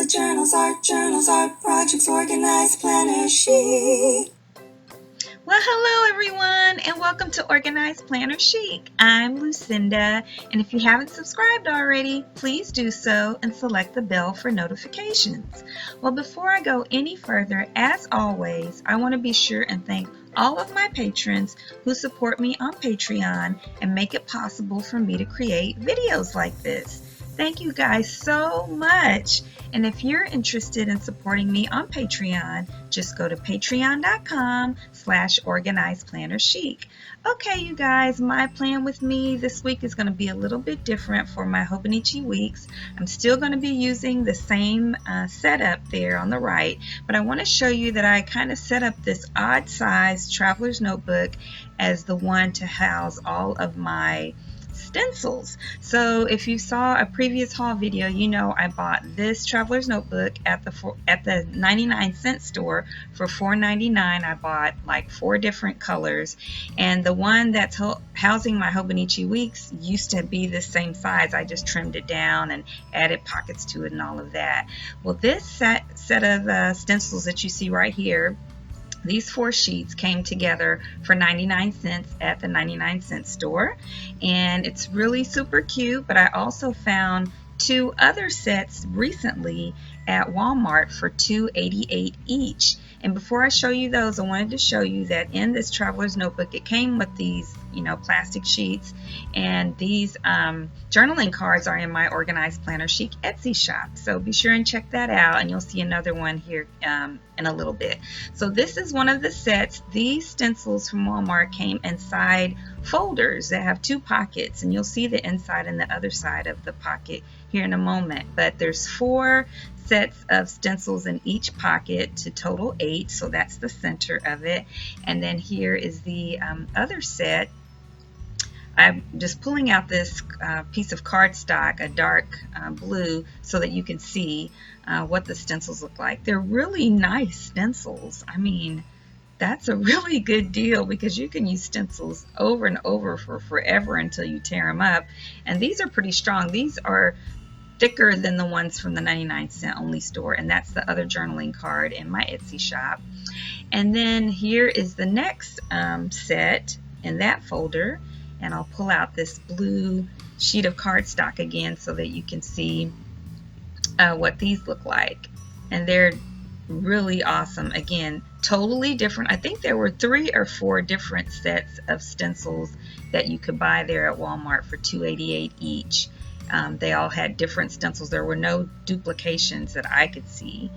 bullet journals, art projects, organized planner chic. Well, hello everyone, and welcome to Organized Planner Chic. I'm Lucinda, and if you haven't subscribed already, please do so and select the bell for notifications. Well, before I go any further, as always, I want to be sure and thank all of my patrons who support me on Patreon and make it possible for me to create videos like this. Thank you guys so much. And if you're interested in supporting me on Patreon, just go to patreon.com/organizedplannerchic. Okay, you guys, my plan with me this week is going to be a little bit different for my Hobonichi Weeks. I'm still going to be using the same setup there on the right, but I want to show you that I kind of set up this odd size traveler's notebook as the one to house all of my stencils. So if you saw a previous haul video, you know I bought this traveler's notebook at the 99-cent store for $4.99. I bought like 4 different colors, and the one that's housing my Hobonichi Weeks used to be the same size. I just trimmed it down and added pockets to it and all of that. Well, this set of stencils that you see right here, these 4 sheets came together for 99 cents at the 99-cent store, and it's really super cute. But I also found 2 other sets recently at Walmart for $2.88 each. And before I show you those, I wanted to show you that in this traveler's notebook, it came with these, plastic sheets, and these journaling cards are in my Organized Planner Chic Etsy shop. So be sure and check that out, and you'll see another one here in a little bit. So this is one of the sets. These stencils from Walmart came inside folders that have 2 pockets, and you'll see the inside and the other side of the pocket here in a moment. But there's 4 sets of stencils in each pocket to total 8, so that's the center of it. And then here is the other set. I'm just pulling out this piece of cardstock, a dark blue, so that you can see what the stencils look like. They're really nice stencils. I mean, that's a really good deal because you can use stencils over and over for forever until you tear them up. And these are pretty strong. These are thicker than the ones from the 99-cent only store, and that's the other journaling card in my Etsy shop. And then here is the next set in that folder, and I'll pull out this blue sheet of cardstock again so that you can see what these look like. And they're really awesome. Again, totally different. I think there were 3 or 4 different sets of stencils that you could buy there at Walmart for $2.88 each. They all had different stencils. There were no duplications that I could see.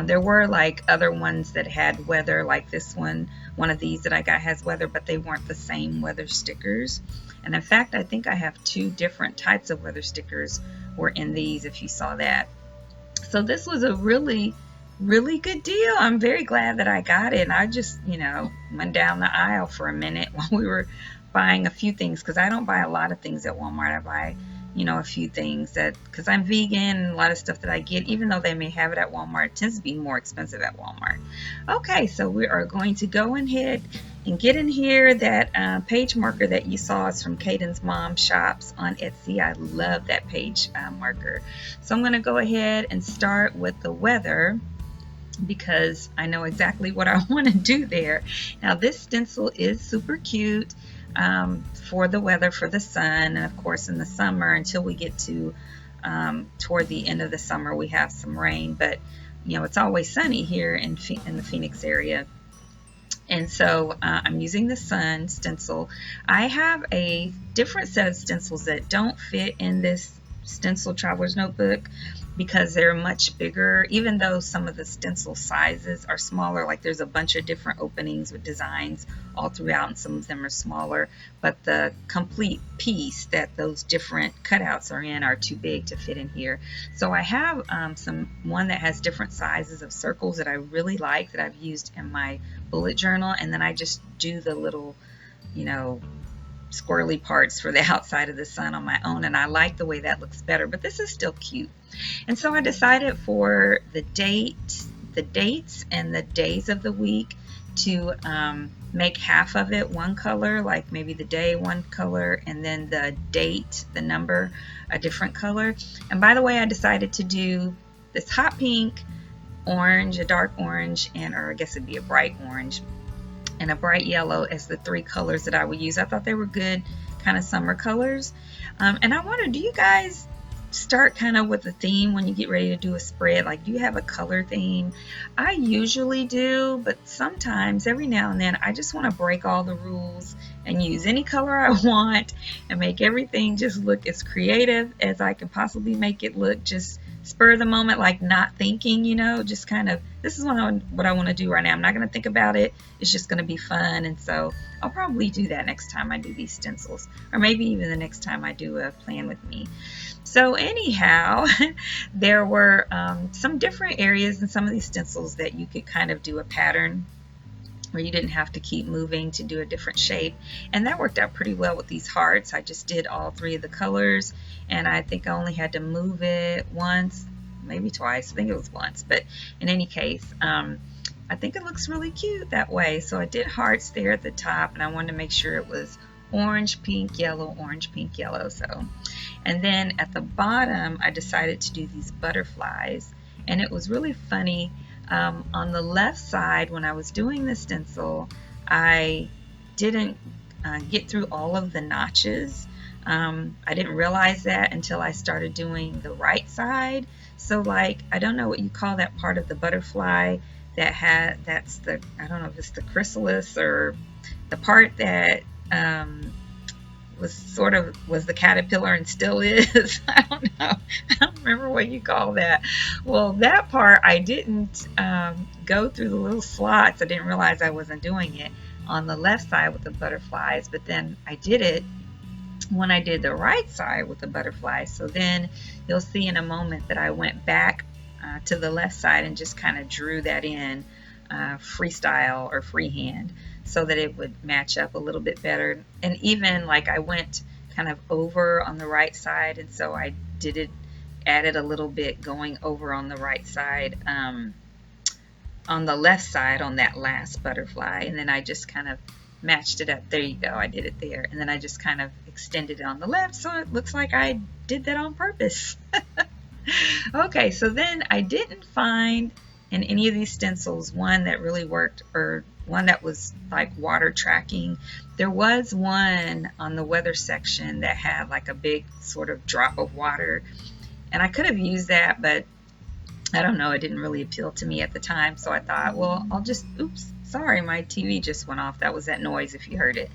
There were like other ones that had weather, like this one of these that I got has weather, but they weren't the same weather stickers. And in fact, I think I have 2 different types of weather stickers were in these, if you saw that. So this was a really good deal. I'm very glad that I got it. And I just, went down the aisle for a minute while we were buying a few things, because I don't buy a lot of things at Walmart. I buy a few things because I'm vegan, and a lot of stuff that I get, even though they may have it at Walmart, it tends to be more expensive at Walmart. Okay, so we are going to go ahead and get in here. That page marker that you saw is from Caden's Mom Shops on Etsy. I love that page marker. So I'm going to go ahead and start with the weather, because I know exactly what I want to do there. Now this stencil is super cute for the weather, for the sun, and of course in the summer, until we get to toward the end of the summer, we have some rain, but it's always sunny here in the Phoenix area. And so I'm using the sun stencil. I have a different set of stencils that don't fit in this stencil traveler's notebook because they're much bigger, even though some of the stencil sizes are smaller. Like there's a bunch of different openings with designs all throughout, and some of them are smaller, but the complete piece that those different cutouts are in are too big to fit in here. So I have one that has different sizes of circles that I really like, that I've used in my bullet journal, and then I just do the little squirrely parts for the outside of the sun on my own, and I like the way that looks better, but this is still cute. And so I decided for the dates and the days of the week to make half of it one color, like maybe the day one color, and then the date, the number, a different color. And by the way, I decided to do this hot pink, orange, a dark orange, or I guess it'd be a bright orange, and a bright yellow as the 3 colors that I would use. I thought they were good kind of summer colors. And I wonder, do you guys start kind of with a theme when you get ready to do a spread? Like, do you have a color theme? I usually do, but sometimes, every now and then, I just want to break all the rules and use any color I want and make everything just look as creative as I can possibly make it look, just spur of the moment, like not thinking, just kind of, this is what I want to do right now. I'm not going to think about it. It's just going to be fun. And so I'll probably do that next time I do these stencils, or maybe even the next time I do a plan with me. So anyhow, there were some different areas in some of these stencils that you could kind of do a pattern where you didn't have to keep moving to do a different shape. And that worked out pretty well with these hearts. I just did all 3 of the colors, and I think I only had to move it once, maybe twice. I think it was once, but in any case, I think it looks really cute that way. So I did hearts there at the top, and I wanted to make sure it was orange, pink, yellow, orange, pink, yellow. So, and then at the bottom, I decided to do these butterflies, and it was really funny. On the left side, when I was doing the stencil, I didn't get through all of the notches. I didn't realize that until I started doing the right side. So, like, I don't know what you call that part of the butterfly that's the, I don't know if it's the chrysalis or the part that was the caterpillar and still is. I don't know. I don't remember what you call that. Well, that part I didn't go through the little slots. I didn't realize I wasn't doing it on the left side with the butterflies, but then I did it when I did the right side with the butterflies. So then you'll see in a moment that I went back to the left side and just kind of drew that in freestyle or freehand, so that it would match up a little bit better. And even like I went kind of over on the right side, and so I added a little bit going over on the right side, on the left side on that last butterfly, and then I just kind of matched it up. There you go, I did it there, and then I just kind of extended it on the left, so it looks like I did that on purpose. Okay, so then I didn't find in any of these stencils one that really worked, or one that was like water tracking. There was one on the weather section that had like a big sort of drop of water, and I could have used that, but I don't know, it didn't really appeal to me at the time. So I thought, well, I'll just, oops, sorry, my TV just went off. That was that noise if you heard it.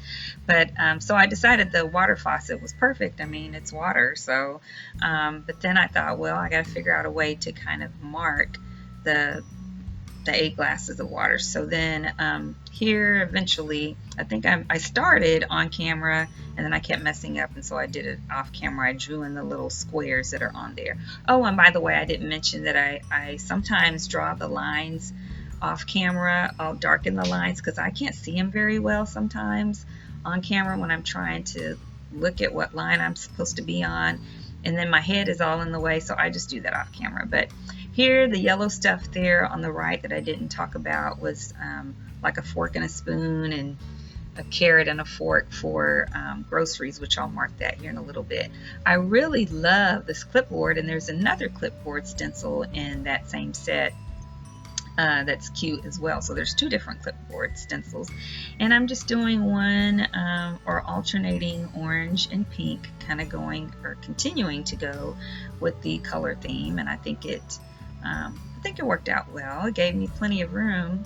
But so I decided the water faucet was perfect. I mean, it's water. So, but then I thought, well, I got to figure out a way to kind of mark the 8 glasses of water. So then here eventually, I think I started on camera, and then I kept messing up, and so I did it off camera. I drew in the little squares that are on there. Oh, and by the way, I didn't mention that I sometimes draw the lines off camera. I'll darken the lines because I can't see them very well sometimes on camera when I'm trying to look at what line I'm supposed to be on, and then my head is all in the way, so I just do that off camera. But here, the yellow stuff there on the right that I didn't talk about was like a fork and a spoon, and a carrot and a fork for groceries, which I'll mark that here in a little bit. I really love this clipboard, and there's another clipboard stencil in that same set that's cute as well. So there's 2 different clipboard stencils, and I'm just doing one or alternating orange and pink, kind of going or continuing to go with the color theme, and I think it worked out well. It gave me plenty of room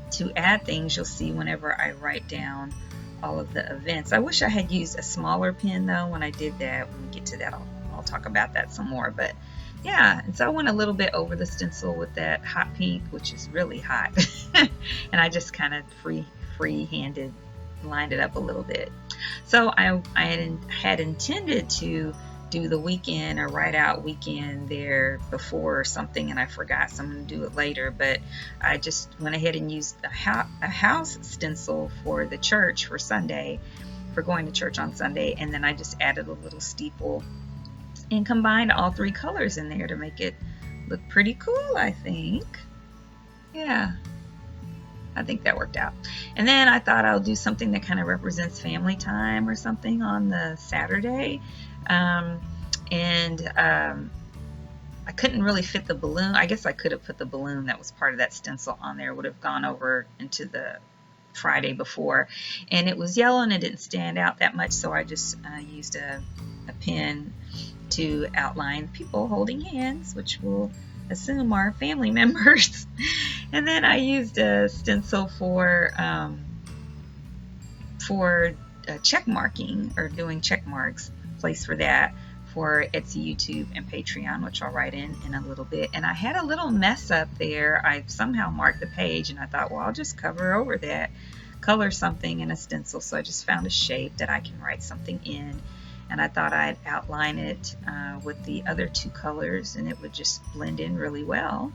to add things. You'll see whenever I write down all of the events. I wish I had used a smaller pen though when I did that. When we get to that, I'll talk about that some more. But yeah, and so I went a little bit over the stencil with that hot pink, which is really hot, and I just kind of free-handed lined it up a little bit. So I had intended to do the weekend or write out weekend there before or something, and I forgot, so I'm going to do it later. But I just went ahead and used a house stencil for the church for Sunday, for going to church on Sunday, and then I just added a little steeple and combined all 3 colors in there to make it look pretty cool, I think. Yeah, I think that worked out. And then I thought I'll do something that kind of represents family time or something on the Saturday. I couldn't really fit the balloon. I guess I could have put the balloon that was part of that stencil on there. It would have gone over into the Friday before, and it was yellow and it didn't stand out that much, so I just used a pen to outline people holding hands, which we'll assume are family members. And then I used a stencil for check marking, or doing check marks, place for that for Etsy, YouTube, and Patreon, which I'll write in a little bit. And I had a little mess up there. I somehow marked the page, and I thought, well, I'll just cover over that, color something in a stencil. So I just found a shape that I can write something in, and I thought I'd outline it with the other two colors, and it would just blend in really well.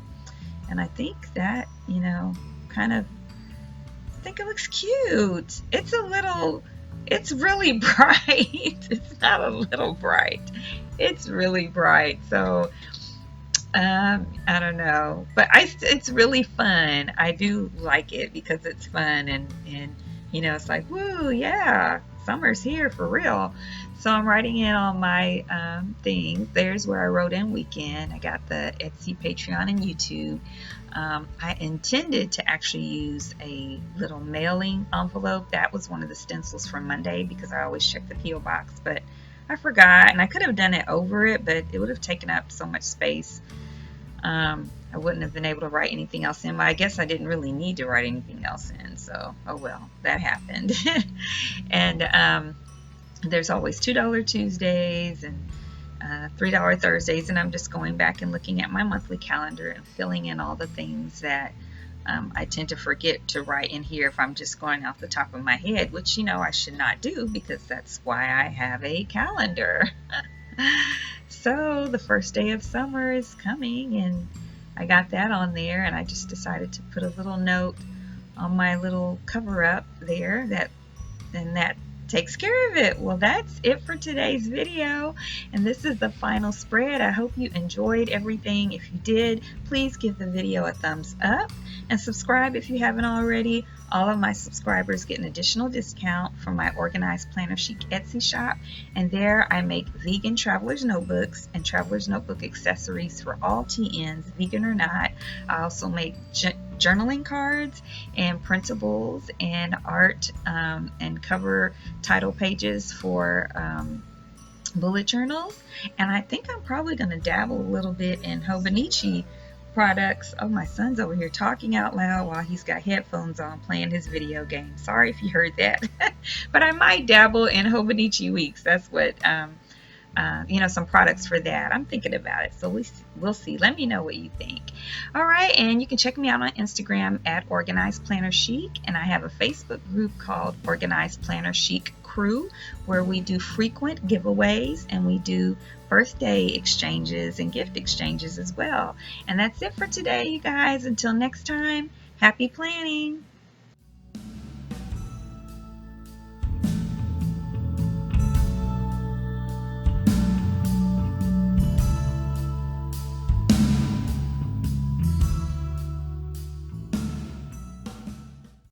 And I think that, you know, kind of, I think it looks cute. It's really bright. It's not a little bright. It's really bright. So I don't know, but it's really fun. I do like it because it's fun, and you know, it's like, woo, yeah, summer's here for real. So I'm writing in on my things. There's where I wrote in weekend. I got the Etsy, Patreon, and YouTube. I intended to actually use a little mailing envelope. That was one of the stencils from Monday, because I always check the P.O. box, but I forgot, and I could have done it over it, but it would have taken up so much space. I wouldn't have been able to write anything else in. But I guess I didn't really need to write anything else in, so oh well, that happened. And there's always $2 Tuesdays and $3 Thursdays, and I'm just going back and looking at my monthly calendar and filling in all the things that I tend to forget to write in here if I'm just going off the top of my head, which, you know, I should not do, because that's why I have a calendar. So the first day of summer is coming, and I got that on there, and I just decided to put a little note on my little cover up there, that takes care of it. Well, that's it for today's video, and this is the final spread. I hope you enjoyed everything. If you did, please give the video a thumbs up and subscribe if you haven't already. All of my subscribers get an additional discount from my Organized Planner Chic Etsy shop, and there I make vegan traveler's notebooks and traveler's notebook accessories for all TNs, vegan or not. I also make journaling cards and printables and art and cover title pages for bullet journals. And I think I'm probably going to dabble a little bit in Hobonichi products. Oh, my son's over here talking out loud while he's got headphones on playing his video game. Sorry if you heard that. But I might dabble in Hobonichi Weeks. That's what you know, some products for that. I'm thinking about it, so we'll see. Let me know what you think. All right, and you can check me out on Instagram at Organized Planner Chic, and I have a Facebook group called Organized Planner Chic Crew, where we do frequent giveaways, and we do birthday exchanges and gift exchanges as well. And that's it for today, you guys. Until next time, happy planning.